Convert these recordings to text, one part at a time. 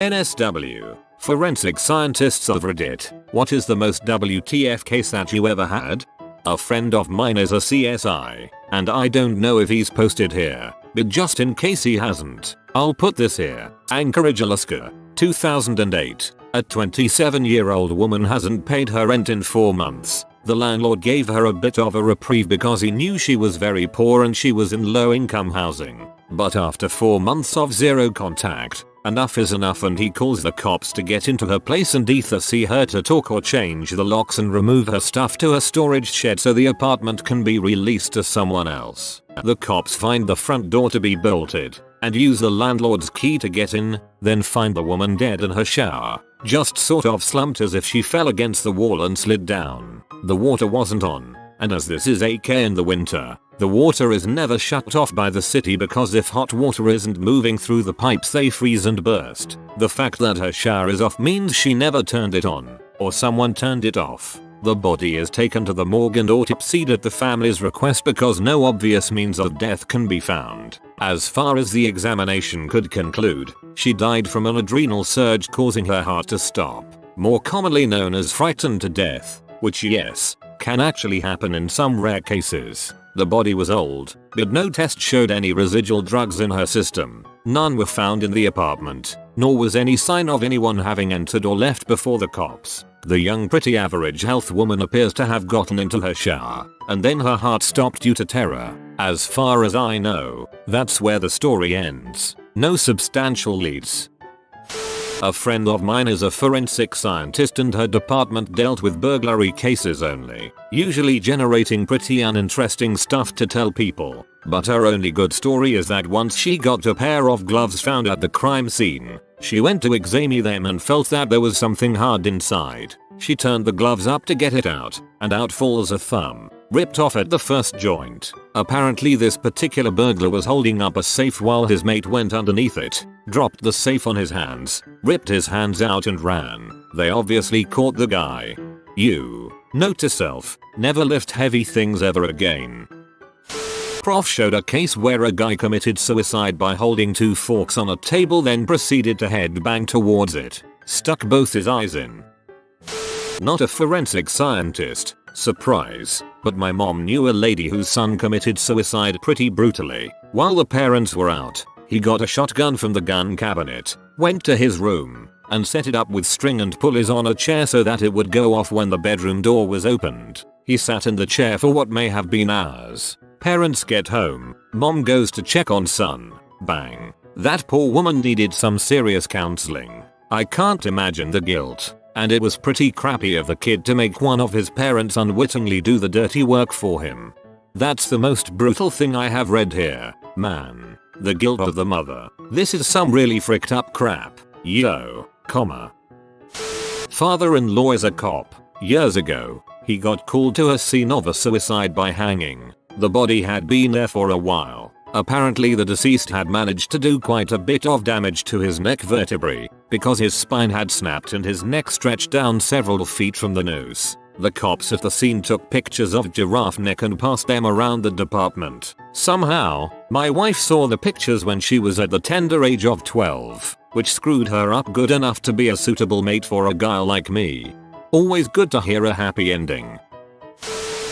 NSW. Forensic scientists of Reddit. What is the most WTF case that you ever had? A friend of mine is a CSI, and I don't know if he's posted here, but just in case he hasn't, I'll put this here. Anchorage, Alaska, 2008. A 27-year-old woman hasn't paid her rent in 4 months. The landlord gave her a bit of a reprieve because he knew she was very poor and she was in low-income housing. But after 4 months of zero contact, enough is enough, and he calls the cops to get into her place and either see her to talk or change the locks and remove her stuff to a storage shed so the apartment can be released to someone else. The cops find the front door to be bolted and use the landlord's key to get in, then find the woman dead in her shower, just sort of slumped as if she fell against the wall and slid down. The water wasn't on, and as this is AK in the winter, the water is never shut off by the city because if hot water isn't moving through the pipes they freeze and burst. The fact that her shower is off means she never turned it on, or someone turned it off. The body is taken to the morgue and autopsied at the family's request because no obvious means of death can be found. As far as the examination could conclude, she died from an adrenal surge causing her heart to stop, more commonly known as frightened to death, which yes, can actually happen in some rare cases. The body was old, but no test showed any residual drugs in her system. None were found in the apartment, nor was any sign of anyone having entered or left before the cops. The young pretty average health woman appears to have gotten into her shower, and then her heart stopped due to terror. As far as I know, that's where the story ends. No substantial leads. A friend of mine is a forensic scientist and her department dealt with burglary cases only, usually generating pretty uninteresting stuff to tell people. But her only good story is that once she got a pair of gloves found at the crime scene. She went to examine them and felt that there was something hard inside. She turned the gloves up to get it out, and out falls a thumb, ripped off at the first joint. Apparently this particular burglar was holding up a safe while his mate went underneath it, dropped the safe on his hands, ripped his hands out and ran. They obviously caught the guy. Note to self, never lift heavy things ever again. Prof showed a case where a guy committed suicide by holding 2 forks on a table, then proceeded to headbang towards it, stuck both his eyes in. Not a forensic scientist, surprise, but my mom knew a lady whose son committed suicide pretty brutally. While the parents were out, he got a shotgun from the gun cabinet, went to his room, and set it up with string and pulleys on a chair so that it would go off when the bedroom door was opened. He sat in the chair for what may have been hours. Parents get home, mom goes to check on son. Bang. That poor woman needed some serious counseling. I can't imagine the guilt, and it was pretty crappy of the kid to make one of his parents unwittingly do the dirty work for him. That's the most brutal thing I have read here, man. The guilt of the mother. This is some really fricked up crap. Father-in-law is a cop. Years ago, he got called to a scene of a suicide by hanging. The body had been there for a while. Apparently the deceased had managed to do quite a bit of damage to his neck vertebrae, because his spine had snapped and his neck stretched down several feet from the noose. The cops at the scene took pictures of giraffe neck and passed them around the department. Somehow, my wife saw the pictures when she was at the tender age of 12, which screwed her up good enough to be a suitable mate for a guy like me. Always good to hear a happy ending.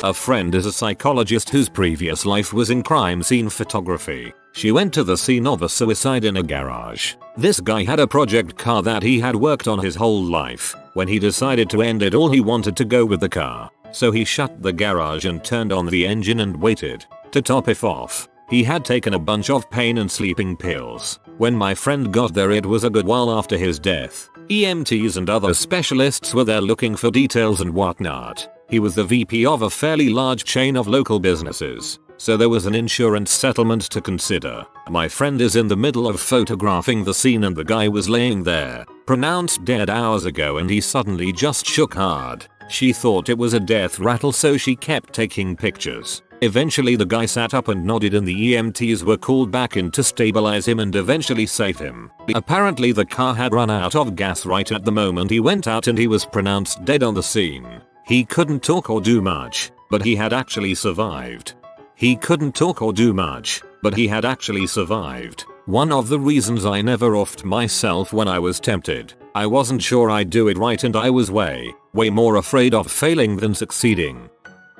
A friend is a psychologist whose previous life was in crime scene photography. She went to the scene of a suicide in a garage. This guy had a project car that he had worked on his whole life. When he decided to end it all, he wanted to go with the car. So he shut the garage and turned on the engine and waited. To top it off, he had taken a bunch of pain and sleeping pills. When my friend got there, it was a good while after his death. EMTs and other specialists were there looking for details and whatnot. He was the VP of a fairly large chain of local businesses, so there was an insurance settlement to consider. My friend is in the middle of photographing the scene and the guy was laying there, pronounced dead hours ago, and he suddenly just shook hard. She thought it was a death rattle, so she kept taking pictures. Eventually the guy sat up and nodded and the EMTs were called back in to stabilize him and eventually save him. Apparently the car had run out of gas right at the moment he went out and he was pronounced dead on the scene. He couldn't talk or do much, but he had actually survived. One of the reasons I never offed myself when I was tempted. I wasn't sure I'd do it right and I was way more afraid of failing than succeeding.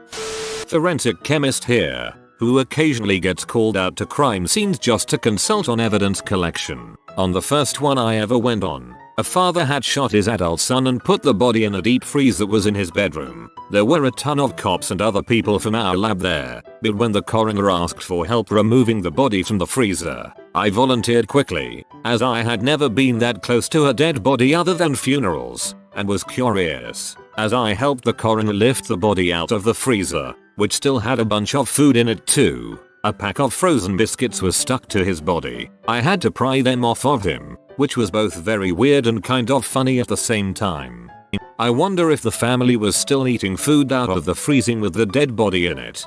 Forensic chemist here, who occasionally gets called out to crime scenes just to consult on evidence collection. On the first one I ever went on, a father had shot his adult son and put the body in a deep freeze that was in his bedroom. There were a ton of cops and other people from our lab there, but when the coroner asked for help removing the body from the freezer, I volunteered quickly, as I had never been that close to a dead body other than funerals, and was curious, as I helped the coroner lift the body out of the freezer, which still had a bunch of food in it too. A pack of frozen biscuits was stuck to his body. I had to pry them off of him, which was both very weird and kind of funny at the same time. I wonder if the family was still eating food out of the freezing with the dead body in it.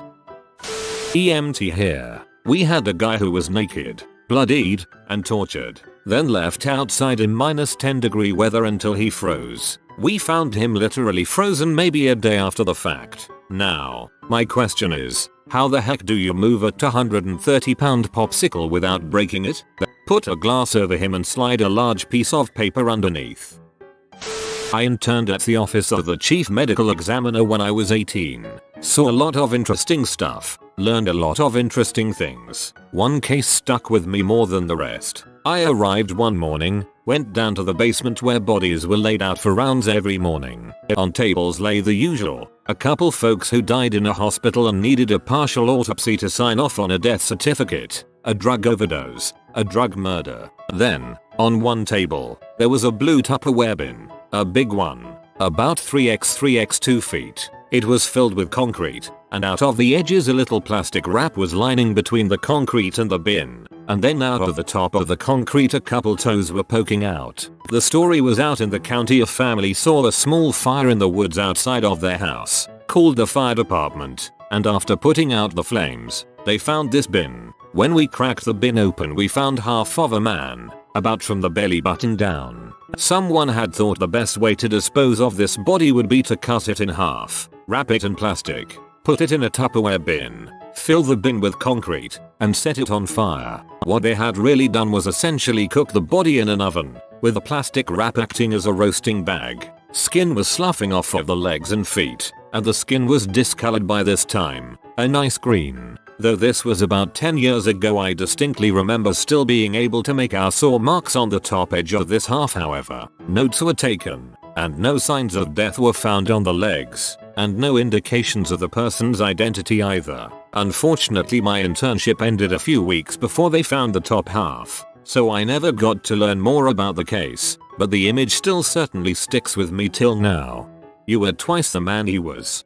EMT here. We had a guy who was naked, bloodied, and tortured, then left outside in -10-degree weather until he froze. We found him literally frozen maybe a day after the fact. Now, my question is, how the heck do you move a 230-pound popsicle without breaking it? Put a glass over him and slide a large piece of paper underneath. I interned at the office of the chief medical examiner when I was 18. Saw a lot of interesting stuff, learned a lot of interesting things. One case stuck with me more than the rest. I arrived one morning, went down to the basement where bodies were laid out for rounds every morning. On tables lay the usual, a couple folks who died in a hospital and needed a partial autopsy to sign off on a death certificate, a drug overdose, a drug murder. Then, on one table, there was a blue Tupperware bin, a big one, about 3x 2 feet. It was filled with concrete, and out of the edges a little plastic wrap was lining between the concrete and the bin, and then out of the top of the concrete a couple toes were poking out. The story was out in the county. A family saw a small fire in the woods outside of their house, called the fire department, and after putting out the flames, they found this bin. When we cracked the bin open we found half of a man, about from the belly button down. Someone had thought the best way to dispose of this body would be to cut it in half, wrap it in plastic, put it in a Tupperware bin, fill the bin with concrete, and set it on fire. What they had really done was essentially cook the body in an oven, with the plastic wrap acting as a roasting bag. Skin was sloughing off of the legs and feet, and the skin was discolored by this time, a nice green. Though this was about 10 years ago, I distinctly remember still being able to make out saw marks on the top edge of this half. However, notes were taken, and no signs of death were found on the legs, and no indications of the person's identity either. Unfortunately, my internship ended a few weeks before they found the top half, so I never got to learn more about the case, but the image still certainly sticks with me till now. You were twice the man he was.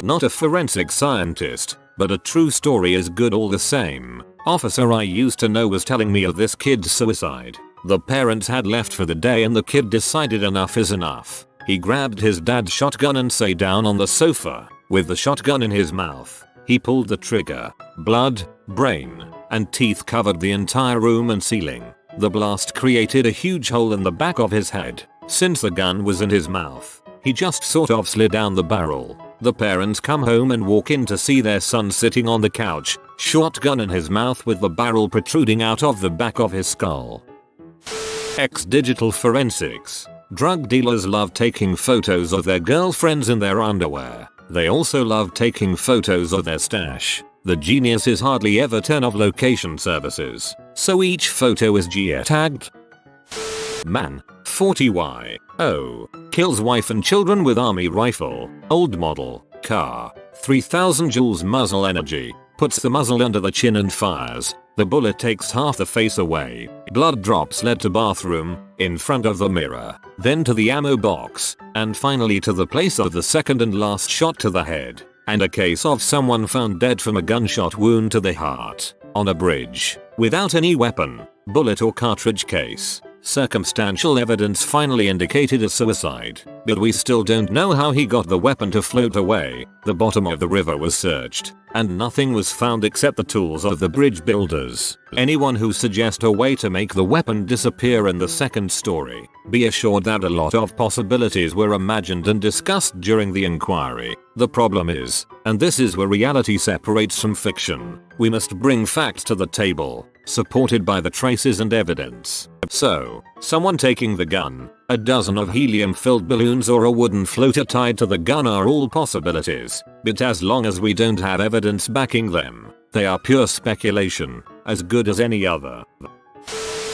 Not a forensic scientist, but a true story is good all the same. Officer I used to know was telling me of this kid's suicide. The parents had left for the day and the kid decided enough is enough. He grabbed his dad's shotgun and sat down on the sofa, with the shotgun in his mouth. He pulled the trigger. Blood, brain, and teeth covered the entire room and ceiling. The blast created a huge hole in the back of his head. Since the gun was in his mouth, he just sort of slid down the barrel. The parents come home and walk in to see their son sitting on the couch, shotgun in his mouth with the barrel protruding out of the back of his skull. Digital forensics. Drug dealers love taking photos of their girlfriends in their underwear. They also love taking photos of their stash. The geniuses hardly ever turn off location services, so each photo is geotagged. Man, 40Y. Oh, kills wife and children with army rifle. Old model, car, 3000 joules muzzle energy. Puts the muzzle under the chin and fires. The bullet takes half the face away. Blood drops led to bathroom, in front of the mirror, then to the ammo box, and finally to the place of the second and last shot to the head. And a case of someone found dead from a gunshot wound to the heart, on a bridge, without any weapon, bullet or cartridge case. Circumstantial evidence finally indicated a suicide, but we still don't know how he got the weapon to float away. The bottom of the river was searched, and nothing was found except the tools of the bridge builders. Anyone who suggests a way to make the weapon disappear in the second story, be assured that a lot of possibilities were imagined and discussed during the inquiry. The problem is, and this is where reality separates from fiction, we must bring facts to the table. supported by the traces and evidence. So, someone taking the gun, a dozen of helium-filled balloons or a wooden floater tied to the gun are all possibilities, but as long as we don't have evidence backing them, they are pure speculation, as good as any other.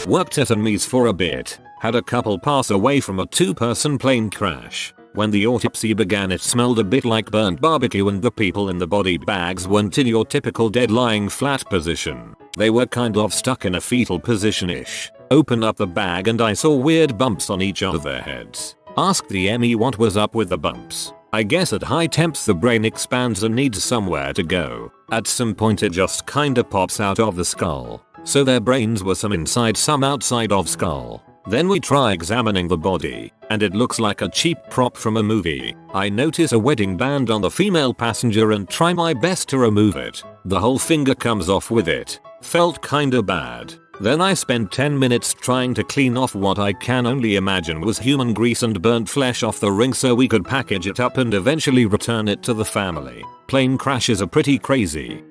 Worked at Ames for a bit, had a couple pass away from a 2-person plane crash. When the autopsy began, it smelled a bit like burnt barbecue and the people in the body bags weren't in your typical dead lying flat position. They were kind of stuck in a fetal position-ish. Opened up the bag and I saw weird bumps on each of their heads. Asked the ME what was up with the bumps. I guess at high temps the brain expands and needs somewhere to go. At some point it just kinda pops out of the skull. So their brains were some inside some outside of skull. Then we try examining the body, and it looks like a cheap prop from a movie. I notice a wedding band on the female passenger and try my best to remove it. The whole finger comes off with it. Felt kinda bad. Then I spent 10 minutes trying to clean off what I can only imagine was human grease and burnt flesh off the ring so we could package it up and eventually return it to the family. Plane crashes are pretty crazy.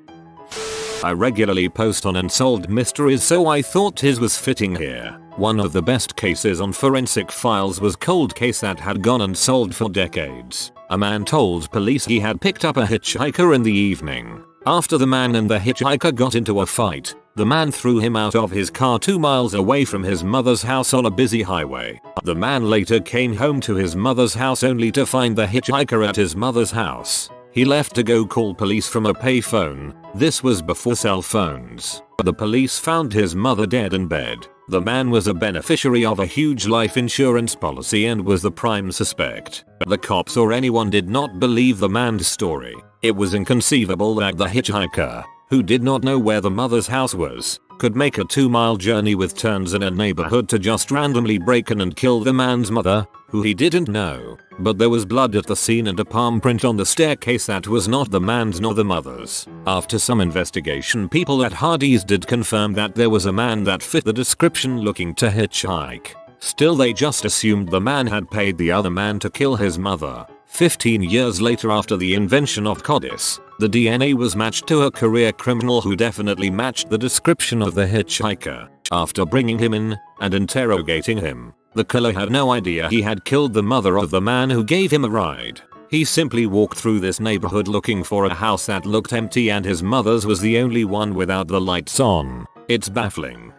I regularly post on Unsolved Mysteries, so I thought his was fitting here. One of the best cases on Forensic Files was cold case that had gone unsolved for decades. A man told police he had picked up a hitchhiker in the evening. After the man and the hitchhiker got into a fight, the man threw him out of his car 2 miles away from his mother's house on a busy highway. The man later came home to his mother's house only to find the hitchhiker at his mother's house. He left to go call police from a payphone. This was before cell phones. The police found his mother dead in bed. The man was a beneficiary of a huge life insurance policy and was the prime suspect. The cops or anyone did not believe the man's story. It was inconceivable that the hitchhiker, who did not know where the mother's house was, could make a 2-mile journey with turns in a neighborhood to just randomly break in and kill the man's mother, who he didn't know. But there was blood at the scene and a palm print on the staircase that was not the man's nor the mother's. After some investigation, people at Hardee's did confirm that there was a man that fit the description looking to hitchhike. Still, they just assumed the man had paid the other man to kill his mother. 15 years later, after the invention of CODIS, the DNA was matched to a career criminal who definitely matched the description of the hitchhiker. After bringing him in and interrogating him, the killer had no idea he had killed the mother of the man who gave him a ride. He simply walked through this neighborhood looking for a house that looked empty and his mother's was the only one without the lights on. It's baffling.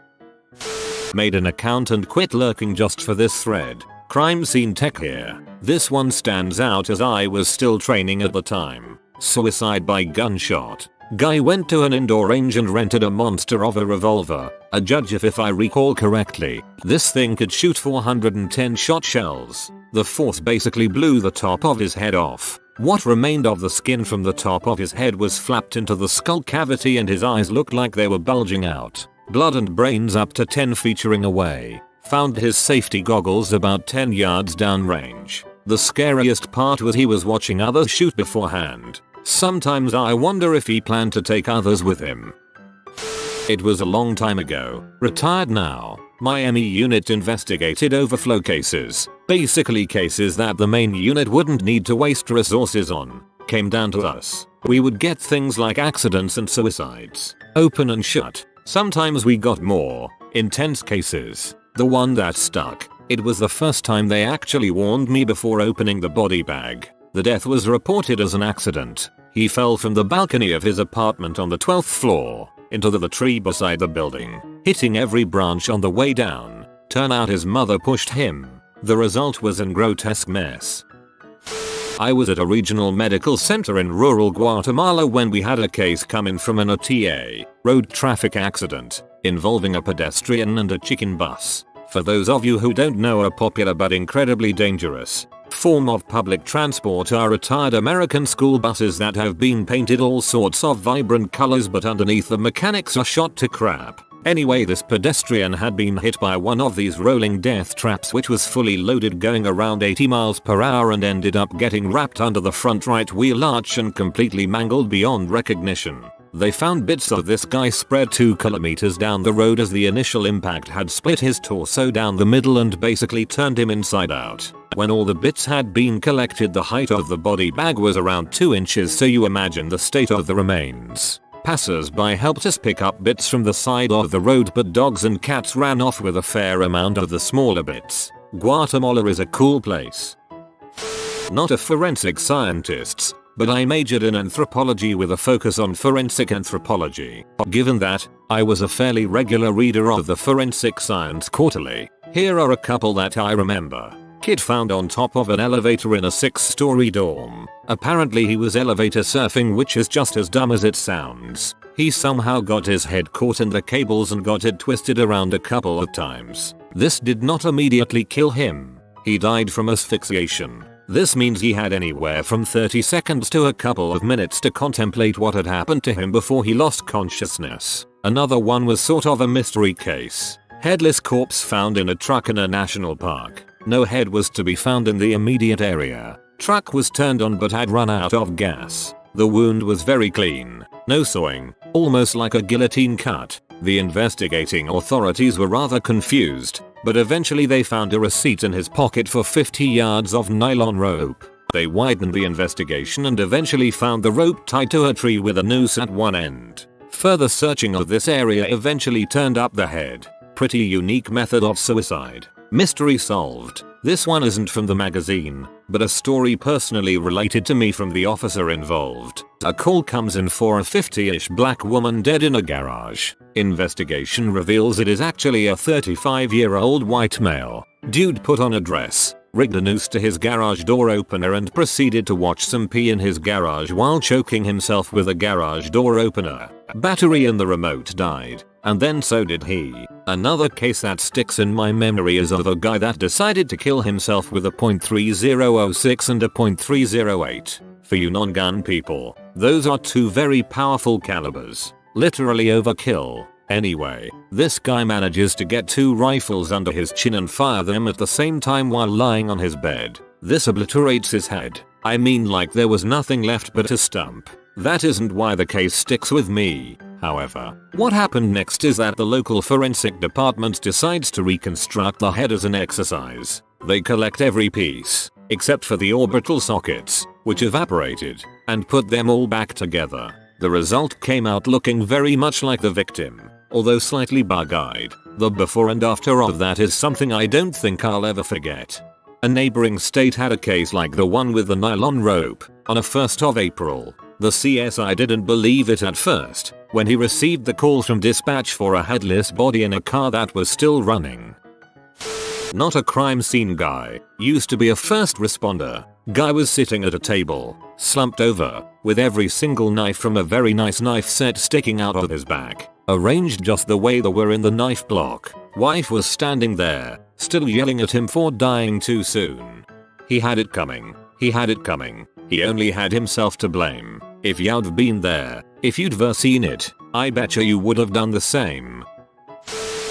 Made an account and quit lurking just for this thread. Crime scene tech here. This one stands out as I was still training at the time. Suicide by gunshot. Guy went to an indoor range and rented a monster of a revolver. A judge if I recall correctly. This thing could shoot 410 shot shells. The fourth basically blew the top of his head off. What remained of the skin from the top of his head was flapped into the skull cavity and his eyes looked like they were bulging out. Blood and brains up to 10 featuring away. Found his safety goggles about 10 yards downrange. The scariest part was he was watching others shoot beforehand. Sometimes I wonder if he planned to take others with him. It was a long time ago. Retired now. My ME unit investigated overflow cases. Basically cases that the main unit wouldn't need to waste resources on. Came down to us. We would get things like accidents and suicides. Open and shut. Sometimes we got more intense cases. The one that stuck. It was the first time they actually warned me before opening the body bag. The death was reported as an accident. He fell from the balcony of his apartment on the 12th floor into the tree beside the building, hitting every branch on the way down. Turn out his mother pushed him. The result was a grotesque mess. I was at a regional medical center in rural Guatemala when we had a case come in from an OTA road traffic accident involving a pedestrian and a chicken bus. For those of you who don't know, a popular but incredibly dangerous form of public transport are retired American school buses that have been painted all sorts of vibrant colors, but underneath the mechanics are shot to crap. Anyway, this pedestrian had been hit by one of these rolling death traps which was fully loaded going around 80 miles per hour and ended up getting wrapped under the front right wheel arch and completely mangled beyond recognition. They found bits of this guy spread 2 kilometers down the road as the initial impact had split his torso down the middle and basically turned him inside out. When all the bits had been collected, the height of the body bag was around 2 inches, so you imagine the state of the remains. Passers-by helped us pick up bits from the side of the road, but dogs and cats ran off with a fair amount of the smaller bits. Guatemala is a cool place. Not a forensic scientist, but I majored in anthropology with a focus on forensic anthropology. Given that, I was a fairly regular reader of the Forensic Science Quarterly. Here are a couple that I remember. Kid found on top of an elevator in a 6-story dorm. Apparently he was elevator surfing, which is just as dumb as it sounds. He somehow got his head caught in the cables and got it twisted around a couple of times. This did not immediately kill him. He died from asphyxiation. This means he had anywhere from 30 seconds to a couple of minutes to contemplate what had happened to him before he lost consciousness. Another one was sort of a mystery case. Headless corpse found in a truck in a national park. No head was to be found in the immediate area. Truck was turned on but had run out of gas. The wound was very clean. No sawing, almost like a guillotine cut. The investigating authorities were rather confused, but eventually they found a receipt in his pocket for 50 yards of nylon rope. They widened the investigation and eventually found the rope tied to a tree with a noose at one end. Further searching of this area eventually turned up the head. Pretty unique method of suicide. Mystery solved. This one isn't from the magazine, but a story personally related to me from the officer involved. A call comes in for a 50-ish black woman dead in a garage. Investigation reveals it is actually a 35-year-old white male. Dude put on a dress, rigged a noose to his garage door opener and proceeded to watch some pee in his garage while choking himself with a garage door opener. Battery in the remote died, and then so did he. Another case that sticks in my memory is of a guy that decided to kill himself with a .3006 and a .308. For you non-gun people, those are two very powerful calibers. Literally overkill. Anyway, this guy manages to get two rifles under his chin and fire them at the same time while lying on his bed. This obliterates his head. I mean, like there was nothing left but a stump. That isn't why the case sticks with me. However, what happened next is that the local forensic department decides to reconstruct the head as an exercise. They collect every piece, except for the orbital sockets, which evaporated, and put them all back together. The result came out looking very much like the victim, although slightly bug-eyed. The before and after of that is something I don't think I'll ever forget. A neighboring state had a case like the one with the nylon rope. On a 1st of April, the CSI didn't believe it at first when he received the call from dispatch for a headless body in a car that was still running. Not a crime scene guy. Used to be a first responder. Guy was sitting at a table, slumped over, with every single knife from a very nice knife set sticking out of his back, arranged just the way they were in the knife block. Wife was standing there, still yelling at him for dying too soon. He had it coming. He had it coming. He only had himself to blame. If you'd been there, if you'd seen it, I betcha you would have done the same.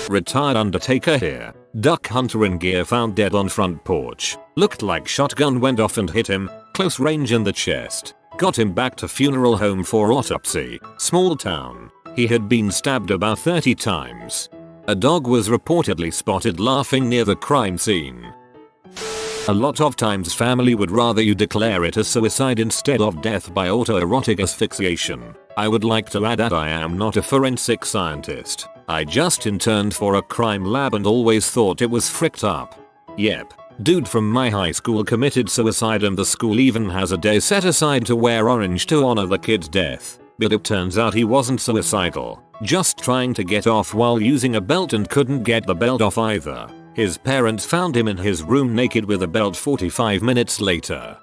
Retired undertaker here. Duck hunter in gear found dead on front porch. Looked like shotgun went off and hit him, close range in the chest. Got him back to funeral home for autopsy. Small town. He had been stabbed about 30 times. A dog was reportedly spotted laughing near the crime scene. A lot of times family would rather you declare it a suicide instead of death by autoerotic asphyxiation. I would like to add that I am not a forensic scientist. I just interned for a crime lab and always thought it was fricked up. Yep. Dude from my high school committed suicide and the school even has a day set aside to wear orange to honor the kid's death. But it turns out he wasn't suicidal, just trying to get off while using a belt and couldn't get the belt off either. His parents found him in his room naked with a belt 45 minutes later.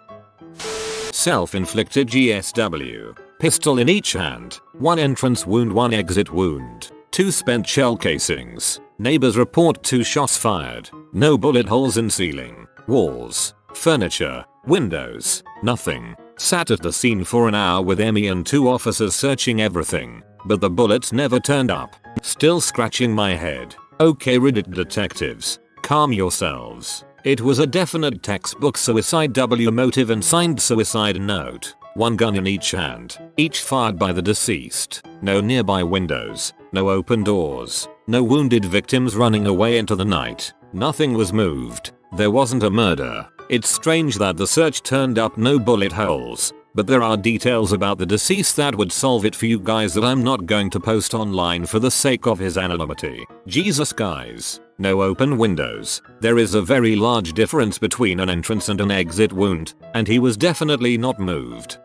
Self-inflicted GSW. Pistol in each hand. 1 entrance wound, 1 exit wound. 2 spent shell casings. Neighbors report 2 shots fired. No bullet holes in ceiling, walls, furniture, windows, nothing. Sat at the scene for an hour with Emmy and 2 officers searching everything, but the bullets never turned up. Still scratching my head. Okay Reddit detectives, calm yourselves. It was a definite textbook suicide motive and signed suicide note. 1 gun in each hand, each fired by the deceased. No nearby windows, no open doors, no wounded victims running away into the night. Nothing was moved. There wasn't a murder. It's strange that the search turned up no bullet holes, but there are details about the deceased that would solve it for you guys that I'm not going to post online for the sake of his anonymity. Jesus guys. No open windows. There is a very large difference between an entrance and an exit wound, and he was definitely not moved.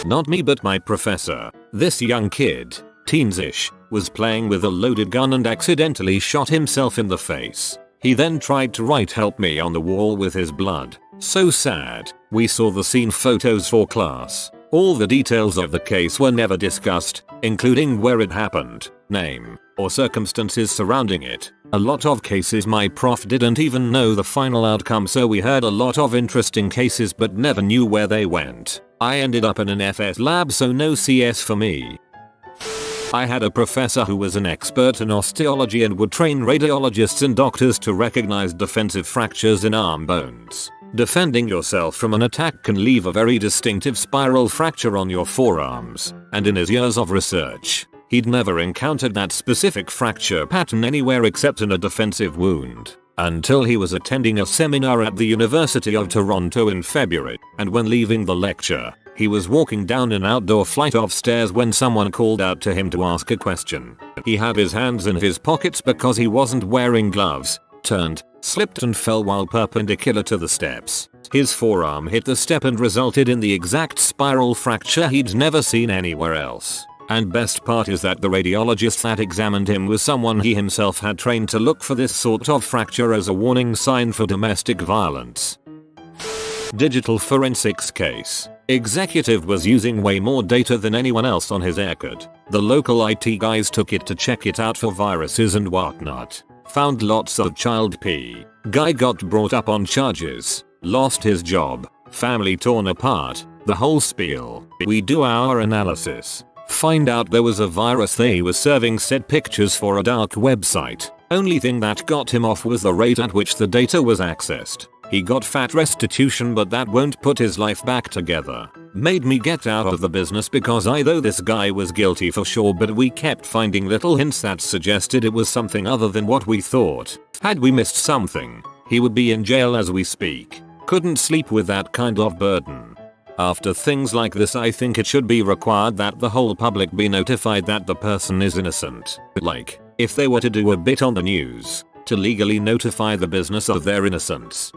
Not me but my professor. This young kid, teens-ish, was playing with a loaded gun and accidentally shot himself in the face. He then tried to write "help me" on the wall with his blood. So sad. We saw the scene photos for class. All the details of the case were never discussed, including where it happened, name, or circumstances surrounding it. A lot of cases my prof didn't even know the final outcome, so we heard a lot of interesting cases but never knew where they went. I ended up in an FS lab, so no CS for me. I had a professor who was an expert in osteology and would train radiologists and doctors to recognize defensive fractures in arm bones. Defending yourself from an attack can leave a very distinctive spiral fracture on your forearms, and in his years of research, he'd never encountered that specific fracture pattern anywhere except in a defensive wound, until he was attending a seminar at the University of Toronto in February, and when leaving the lecture, he was walking down an outdoor flight of stairs when someone called out to him to ask a question. He had his hands in his pockets because he wasn't wearing gloves, turned, slipped and fell while perpendicular to the steps. His forearm hit the step and resulted in the exact spiral fracture he'd never seen anywhere else. And best part is that the radiologist that examined him was someone he himself had trained to look for this sort of fracture as a warning sign for domestic violence. Digital forensics case. Executive was using way more data than anyone else on his record. The local IT guys took it to check it out for viruses and whatnot. Found lots of child pee. Guy got brought up on charges. Lost his job. Family torn apart. The whole spiel. We do our analysis. Find out there was a virus they was serving said pictures for a dark website. Only thing that got him off was the rate at which the data was accessed. He got fat restitution, but that won't put his life back together. Made me get out of the business because I know this guy was guilty for sure, but we kept finding little hints that suggested it was something other than what we thought. Had we missed something, he would be in jail as we speak. Couldn't sleep with that kind of burden. After things like this, I think it should be required that the whole public be notified that the person is innocent. Like, if they were to do a bit on the news, to legally notify the business of their innocence.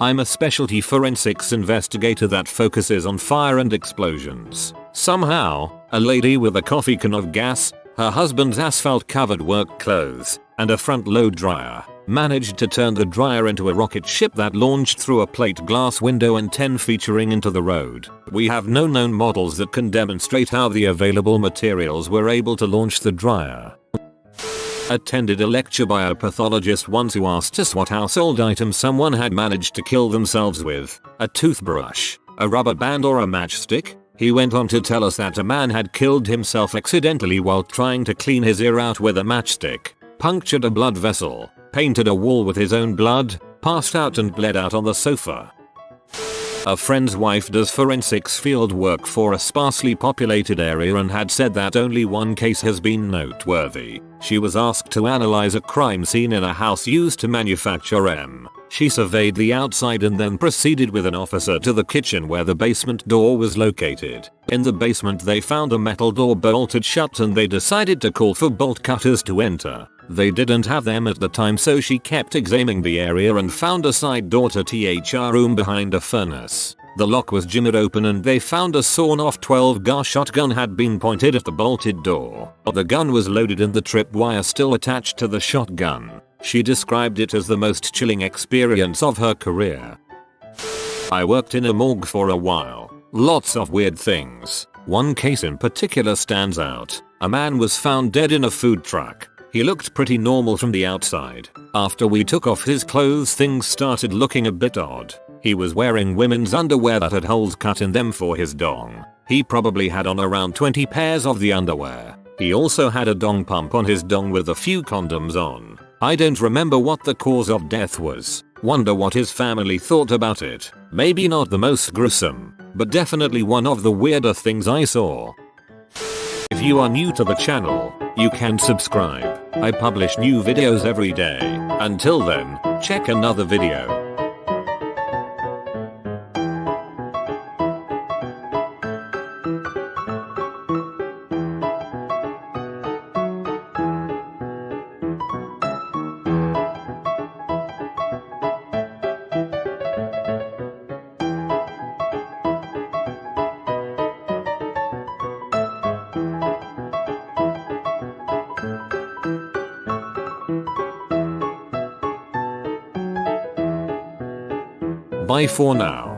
I'm a specialty forensics investigator that focuses on fire and explosions. Somehow, a lady with a coffee can of gas, her husband's asphalt-covered work clothes, and a front-load dryer managed to turn the dryer into a rocket ship that launched through a plate glass window and 10 featuring into the road. We have no known models that can demonstrate how the available materials were able to launch the dryer. Attended a lecture by a pathologist once who asked us what household items someone had managed to kill themselves with. A toothbrush, a rubber band or a matchstick? He went on to tell us that a man had killed himself accidentally while trying to clean his ear out with a matchstick, punctured a blood vessel, painted a wall with his own blood, passed out and bled out on the sofa. A friend's wife does forensics field work for a sparsely populated area and had said that only one case has been noteworthy. She was asked to analyze a crime scene in a house used to manufacture M. She surveyed the outside and then proceeded with an officer to the kitchen where the basement door was located. In the basement they found a metal door bolted shut and they decided to call for bolt cutters to enter. They didn't have them at the time, so she kept examining the area and found a side door to THR room behind a furnace. The lock was jimmered open and they found a sawn-off 12-gauge shotgun had been pointed at the bolted door. The gun was loaded and the tripwire still attached to the shotgun. She described it as the most chilling experience of her career. I worked in a morgue for a while. Lots of weird things. One case in particular stands out. A man was found dead in a food truck. He looked pretty normal from the outside. After we took off his clothes, things started looking a bit odd. He was wearing women's underwear that had holes cut in them for his dong. He probably had on around 20 pairs of the underwear. He also had a dong pump on his dong with a few condoms on. I don't remember what the cause of death was. Wonder what his family thought about it. Maybe not the most gruesome, but definitely one of the weirder things I saw. If you are new to the channel, you can subscribe. I publish new videos every day. Until then, check another video. Bye for now.